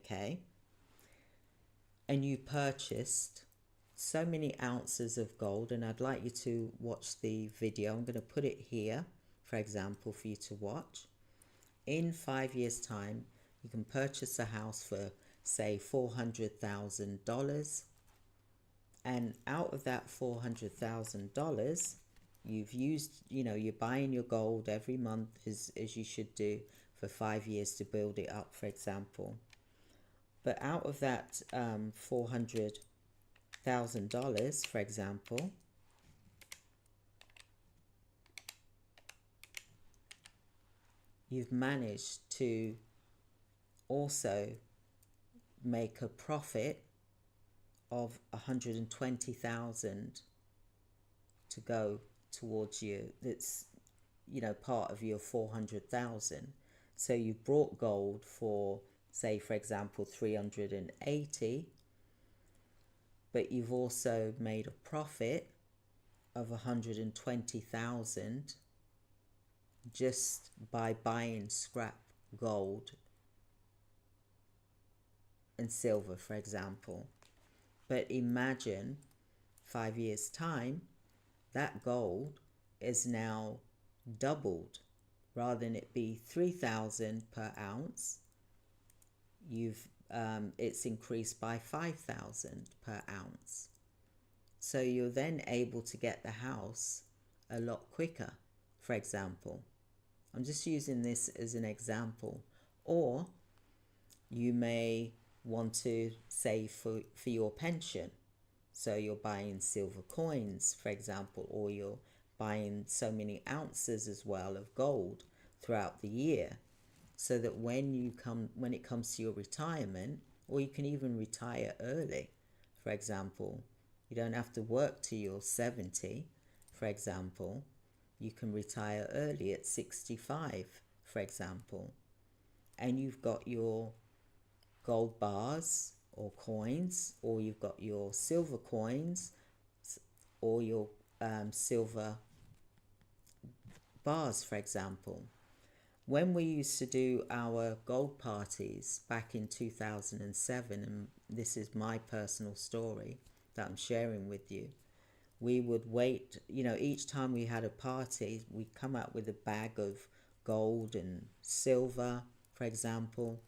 okay, and you purchased so many ounces of gold, and I'd like you to watch the video. I'm going to put it here, for example, for you to watch. In 5 years' time, you can purchase a house for, say, $400,000. And out of that $400,000, you've used, you're buying your gold every month as you should do for 5 years to build it up, for example. But out of that $400,000, for example, you've managed to also make a profit of 120,000 to go towards you. That's part of your 400,000. So you brought gold for, say, for example, 380, but you've also made a profit of 120,000 just by buying scrap gold and silver, for example. But imagine 5 years' time, that gold is now doubled. Rather than it be 3,000 per ounce, it's increased by 5,000 per ounce. So you're then able to get the house a lot quicker, for example. I'm just using this as an example. Or you may want to save for your pension. So you're buying silver coins, for example, or you're buying so many ounces as well of gold throughout the year, so that when it comes to your retirement, or you can even retire early, for example, you don't have to work till you're 70, for example, you can retire early at 65, for example, and you've got your gold bars or coins, or you've got your silver coins or your silver bars, for example. When we used to do our gold parties back in 2007, and this is my personal story that I'm sharing with you, we would wait, each time we had a party, we'd come out with a bag of gold and silver, for example.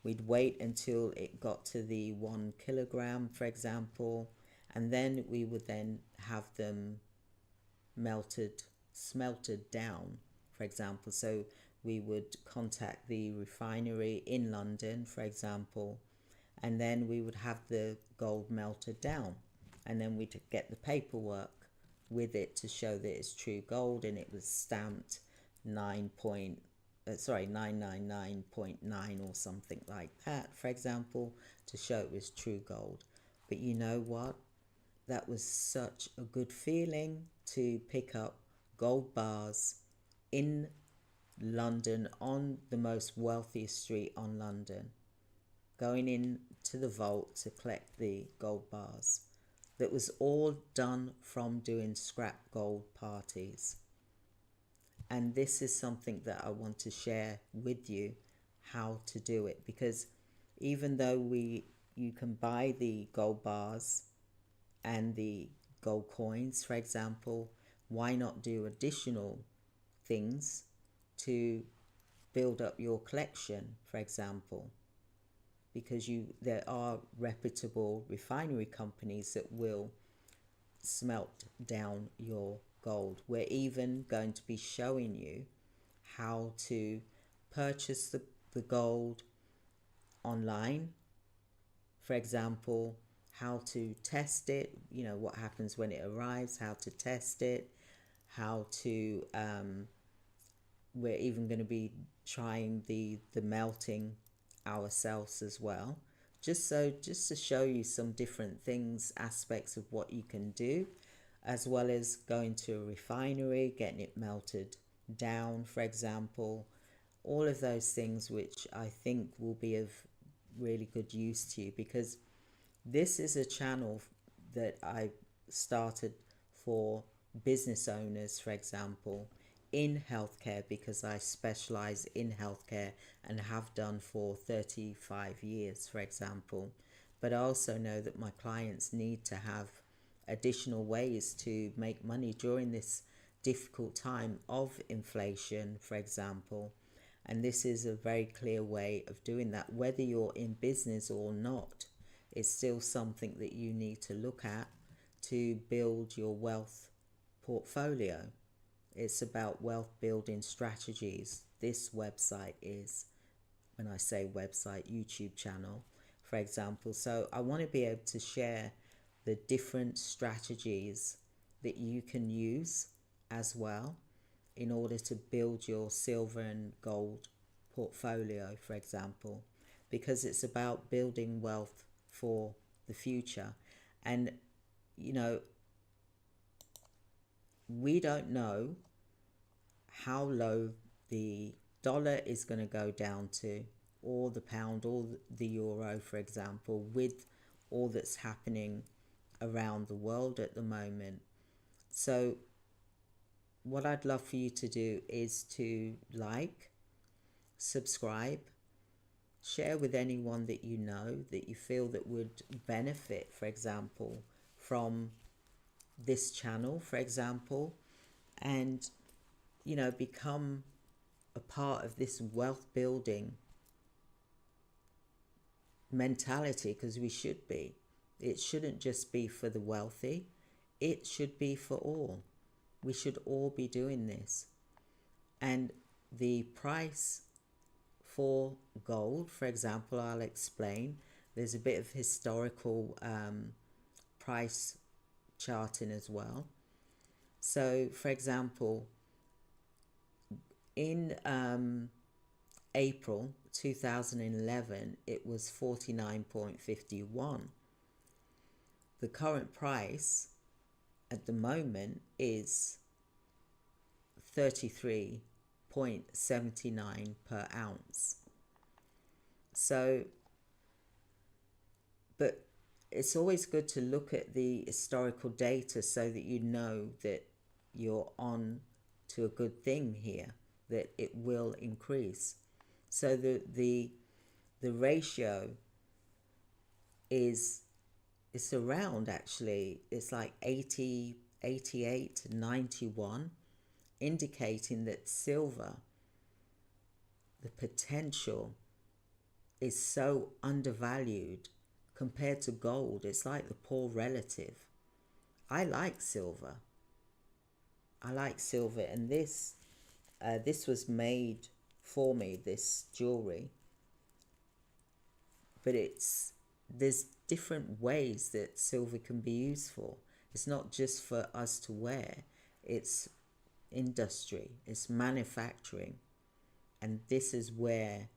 We'd wait until it got to the 1 kilogram, for example, and then we would then have them smelted down, for example. So we would contact the refinery in London, for example, and then we would have the gold melted down, and then we'd get the paperwork with it to show that it's true gold, and it was stamped 999.9 or something like that, for example, to show it was true gold. But you know what? That was such a good feeling to pick up gold bars in London, on the most wealthiest street on London, going into the vault to collect the gold bars. That was all done from doing scrap gold parties. And this is something that I want to share with you, how to do it, because even though you can buy the gold bars and the gold coins, for example, why not do additional things to build up your collection, for example? Because there are reputable refinery companies that will smelt down your gold. We're even going to be showing you how to purchase the gold online, for example, how to test it, what happens when it arrives, how to test it, how to we're even going to be trying the melting ourselves as well, just to show you some different things, aspects of what you can do, as well as going to a refinery, getting it melted down, for example. All of those things which I think will be of really good use to you, because this is a channel that I started for business owners, for example, in healthcare because I specialize in healthcare and have done for 35 years, for example. But I also know that my clients need to have additional ways to make money during this difficult time of inflation, for example. And this is a very clear way of doing that. Whether you're in business or not, it's still something that you need to look at to build your wealth portfolio. It's about wealth building strategies. This website is, when I say website, YouTube channel, for example. So I want to be able to share the different strategies that you can use as well in order to build your silver and gold portfolio, for example, because it's about building wealth for the future. And, you know, we don't know how low the dollar is going to go down to, or the pound, or the euro, for example, with all that's happening around the world at the moment. So what I'd love for you to do is to like, subscribe, share with anyone that you know that you feel that would benefit, for example, from this channel, for example, and, you know, become a part of this wealth building mentality, because we should be. It shouldn't just be for the wealthy, it should be for all. We should all be doing this. And the price for gold, for example, I'll explain. There's a bit of historical price charting as well. So, for example, in April 2011, it was 49.51. The current price at the moment is 33.79 per ounce. So, but it's always good to look at the historical data so that you know that you're on to a good thing here, that it will increase. So the ratio is, it's around, actually, it's like 80, 88, 91, indicating that silver, the potential is so undervalued compared to gold. It's like the poor relative. I like silver. And this was made for me, this jewelry. But there's different ways that silver can be used for. It's not just for us to wear. It's industry, it's manufacturing. And this is where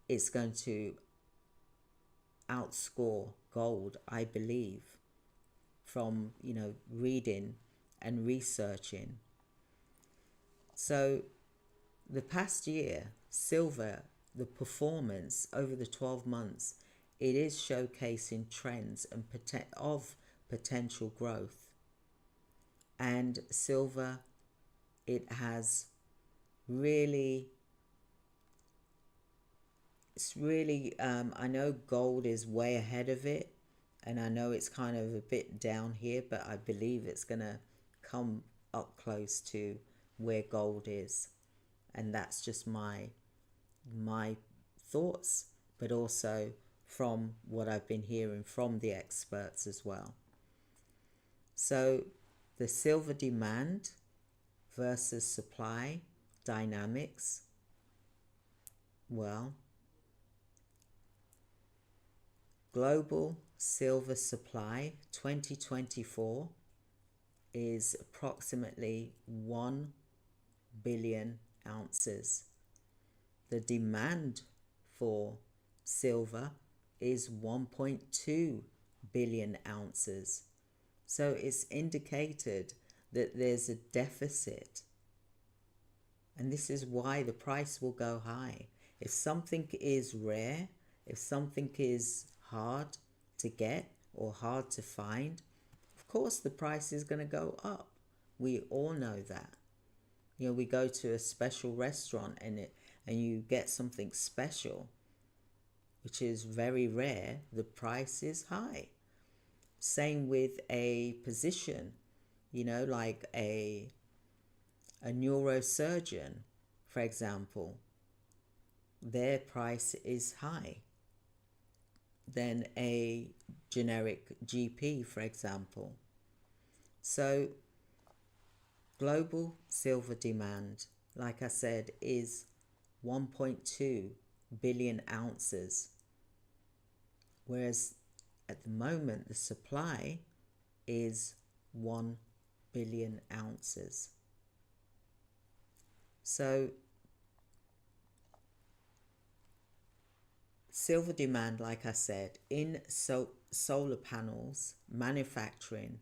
it's going to outscore gold, I believe, from, you know, reading and researching. So the past year, silver, the performance over the 12 months, it is showcasing trends and of potential growth. And silver, it has really, it's really, I know gold is way ahead of it, and I know it's kind of a bit down here, but I believe it's going to come up close to where gold is. And that's just my thoughts, but also from what I've been hearing from the experts as well. So the silver demand versus supply dynamics, well, global silver supply 2024 is approximately 1 billion ounces. The demand for silver is 1.2 billion ounces. So it's indicated that there's a deficit. And this is why the price will go high. If something is rare, if something is hard to get or hard to find, of course the price is going to go up. We all know that. You know, we go to a special restaurant and you get something special, which is very rare, the price is high. Same with a position, you know, like a neurosurgeon, for example, their price is high than a generic GP, for example. So global silver demand, like I said, is 1.2 billion ounces, whereas at the moment the supply is 1 billion ounces. So silver demand, like I said, in solar panels manufacturing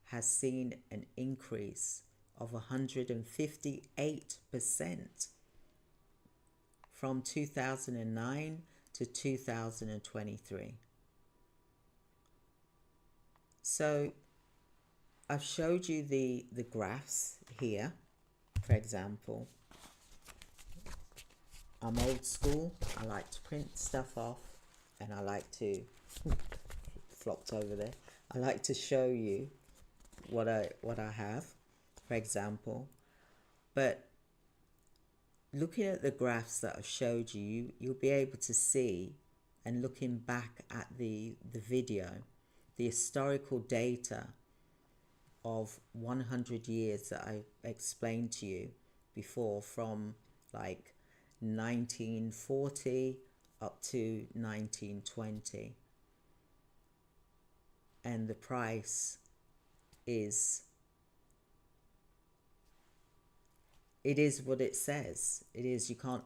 has seen an increase of 158% from 2009 to 2023. So I've showed you the graphs here. For example, I'm old school. I like to print stuff off, and I like to flopped over there. I like to show you what I have, for example. But looking at the graphs that I've showed you, you'll be able to see, and looking back at the video, the historical data of 100 years that I explained to you before, from like 1940 up to 1920, and the price is, it is what it says. It is. You can't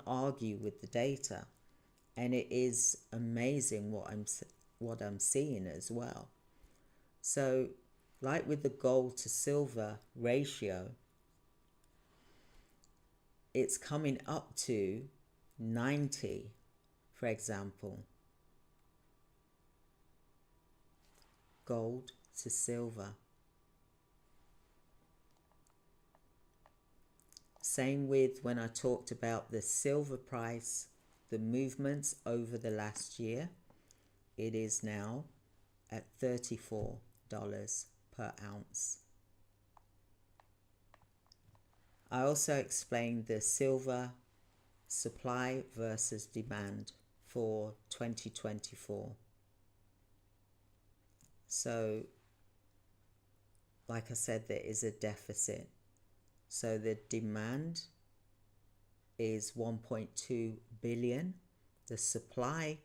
argue with the data, and it is amazing what I'm seeing as well. So like with the gold to silver ratio, it's coming up to 90, for example, gold to silver. Same with when I talked about the silver price, the movements over the last year. It is now at $34 per ounce. I also explained the silver supply versus demand for 2024. So, like I said, there is a deficit. So the demand is 1.2 billion. The supply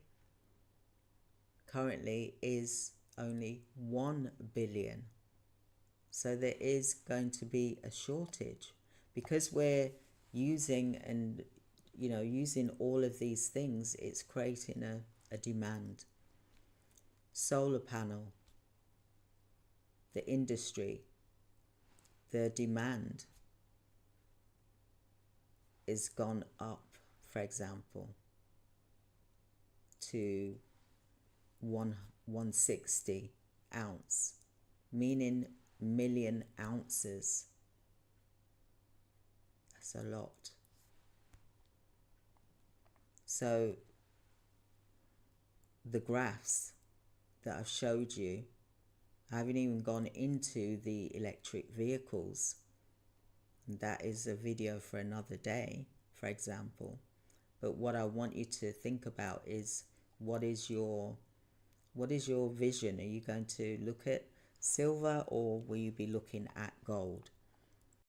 currently is only 1 billion. So there is going to be a shortage, because we're using all of these things. It's creating a demand. Solar panel, the industry, the demand is gone up, for example, to 160 ounce, meaning million ounces. That's a lot. So the graphs that I've showed you, I haven't even gone into the electric vehicles. That is a video for another day, for example. But what I want you to think about is, what is your vision? Are you going to look at silver, or will you be looking at gold?